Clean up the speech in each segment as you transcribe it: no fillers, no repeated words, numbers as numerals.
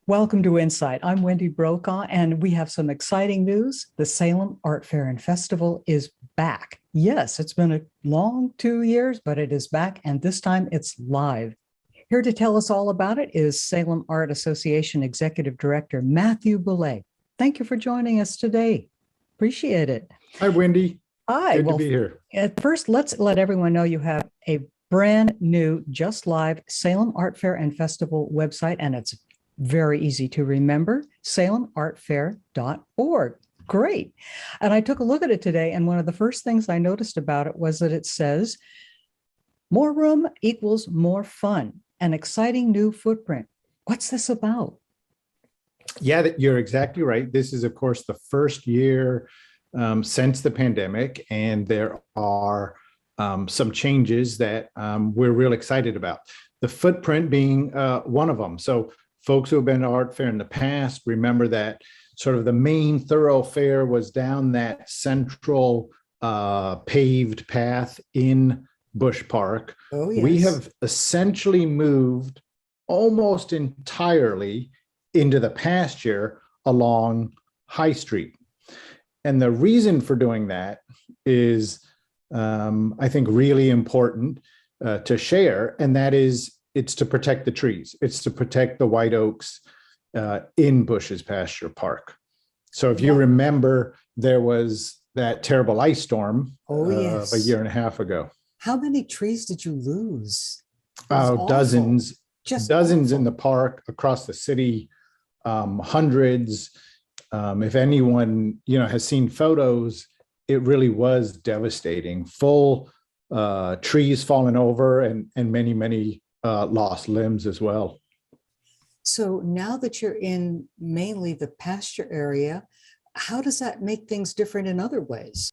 Welcome to InSight. I'm Wendy Brokaw, and we have some exciting news. The Salem Art Fair and Festival is back. Yes, it's been a long 2 years, but it is back, and this time it's live. Here to tell us all about it is Salem Art Association Executive Director Matthew Boulay. Thank you for joining us today. Appreciate it. Hi, Wendy. Hi. Good to be here. At first, let's let everyone know you have a brand new, just live Salem Art Fair and Festival website, and it's very easy to remember, salemartfair.org. Great. And I took a look at it today, and one of the first things I noticed about it was that it says, more room equals more fun, an exciting new footprint. What's this about? Yeah, you're exactly right. This is, of course, the first year since the pandemic, and there are some changes that we're real excited about. The footprint being one of them. So folks who have been to art fair in the past remember that sort of the main thoroughfare was down that central paved path in Bush Park. Oh, yes. We have essentially moved almost entirely into the pasture along High Street. And the reason for doing that is, I think, really important to share, and that is it's to protect the trees. It's to protect the white oaks in Bush's Pasture Park. So if you remember, there was that terrible ice storm yes. a year and a half ago. How many trees did you lose? Dozens, Just dozens awful. in the park, across the city, hundreds. If anyone has seen photos, it really was devastating. Full trees falling over and many, many lost limbs as well. So now that you're in mainly the pasture area, how does that make things different in other ways?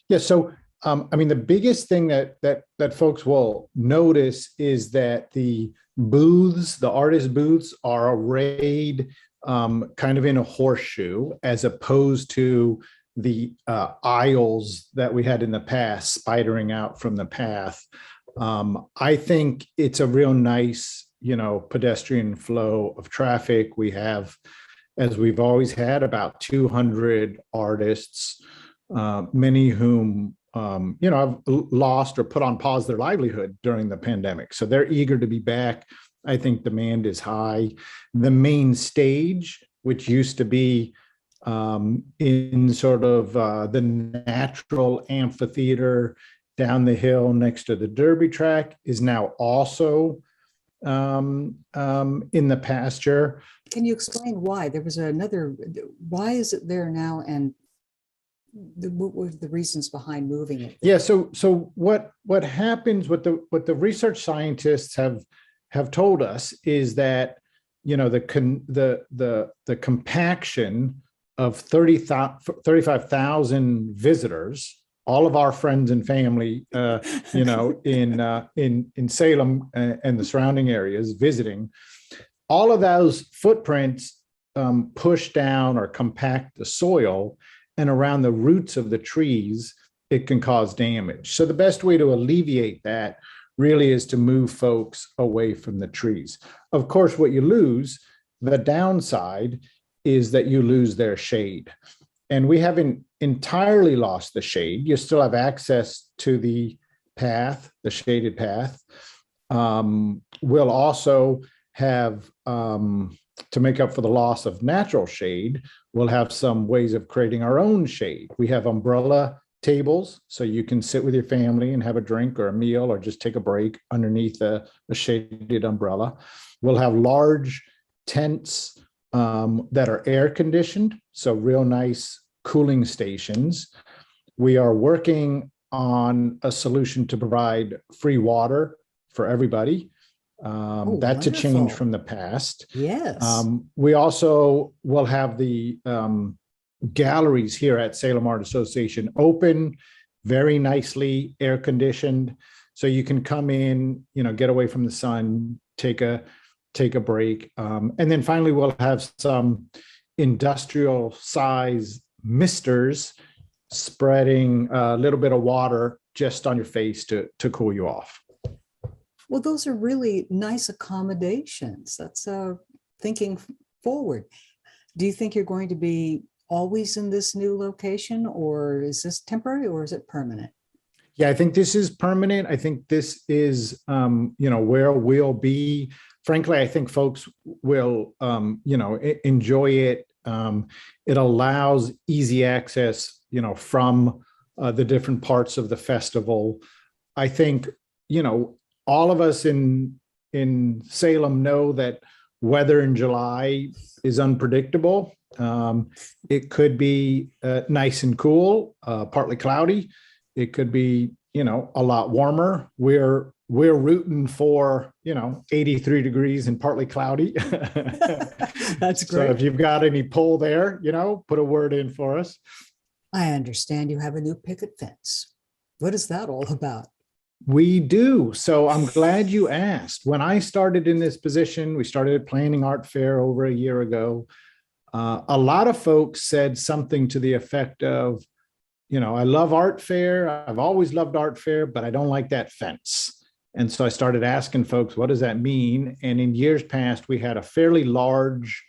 Yeah, so the biggest thing that folks will notice is that the booths, the artist booths, are arrayed kind of in a horseshoe, as opposed to the aisles that we had in the past, spidering out from the path. I think it's a real nice, pedestrian flow of traffic. We have, as we've always had, about 200 artists, many whom, have lost or put on pause their livelihood during the pandemic. So they're eager to be back. I think demand is high. The main stage, which used to be in sort of the natural amphitheater down the hill next to the Derby track, is now also in the pasture. Can you explain why? There was why is it there now, and what were the reasons behind moving it? Yeah, so what happens, what the research scientists have told us is that the compaction of 35,000 visitors, all of our friends and family, in Salem and the surrounding areas visiting, all of those footprints push down or compact the soil, and around the roots of the trees, it can cause damage. So the best way to alleviate that really is to move folks away from the trees. Of course, what you lose, the downside, is that you lose their shade. And we haven't entirely lost the shade. You still have access to the path, the shaded path. We'll also have, to make up for the loss of natural shade, we'll have some ways of creating our own shade. We have umbrella tables, so you can sit with your family and have a drink or a meal, or just take a break underneath a shaded umbrella. We'll have large tents that are air conditioned, so real nice cooling stations. We are working on a solution to provide free water for everybody. Oh, That's a change wonderful. from the past. Yes. We also will have the galleries here at Salem Art Association open, very nicely air conditioned, so you can come in, get away from the sun, take a break, and then finally we'll have some industrial size misters spreading a little bit of water just on your face to cool you off. Well, those are really nice accommodations. That's thinking forward. Do you think you're going to be always in this new location, or is this temporary, or is it permanent? Yeah, I think this is permanent. I think this is, where we'll be. Frankly, I think folks will, enjoy it. It allows easy access, from the different parts of the festival. I think, all of us in Salem know that weather in July is unpredictable. It could be nice and cool, partly cloudy. It could be, a lot warmer. We're rooting for, 83 degrees and partly cloudy. That's So great. if you've got any pull there, put a word in for us. I understand you have a new picket fence. What is that all about? We do. So I'm glad you asked. When I started in this position, we started planning art fair over a year ago. A lot of folks said something to the effect of, I love art fair. I've always loved art fair, but I don't like that fence. And so I started asking folks, what does that mean? And in years past, we had a fairly large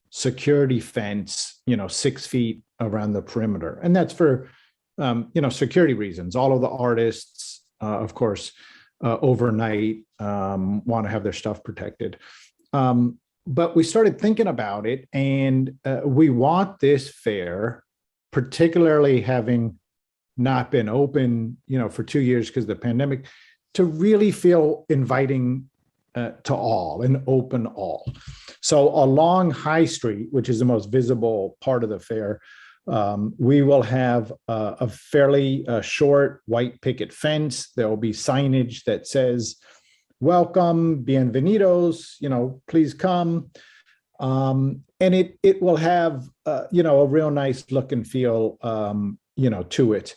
security fence, 6 feet around the perimeter. And that's for, security reasons. All of the artists, of course, overnight want to have their stuff protected. But we started thinking about it, and we want this fair, particularly having not been open, for 2 years because of the pandemic, to really feel inviting to all and open all. So along High Street, which is the most visible part of the fair, we will have a fairly short white picket fence. There will be signage that says, welcome, bienvenidos, please come. And it will have, a real nice look and feel, to it.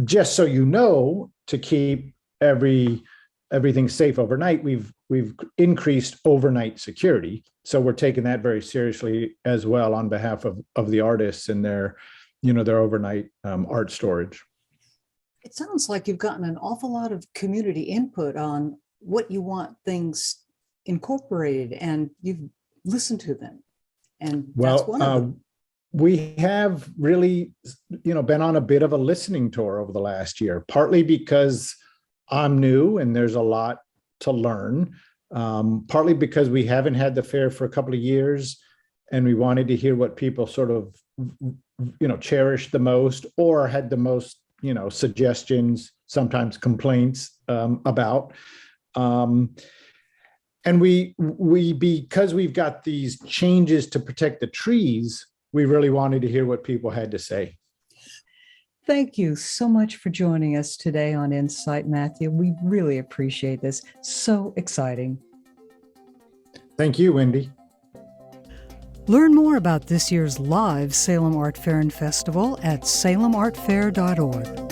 Just so to keep everything safe overnight, we've increased overnight security. So we're taking that very seriously as well on behalf of the artists and their overnight art storage. It sounds like you've gotten an awful lot of community input on what you want things incorporated, and you've listened to them. And that's one of them. We have really, been on a bit of a listening tour over the last year, partly because I'm new and there's a lot to learn, partly because we haven't had the fair for a couple of years and we wanted to hear what people sort of, cherished the most or had the most, suggestions, sometimes complaints about. And we because we've got these changes to protect the trees, we really wanted to hear what people had to say. Thank you so much for joining us today on InSight, Matthew. We really appreciate this. So exciting. Thank you, Wendy. Learn more about this year's live Salem Art Fair and Festival at salemartfair.org.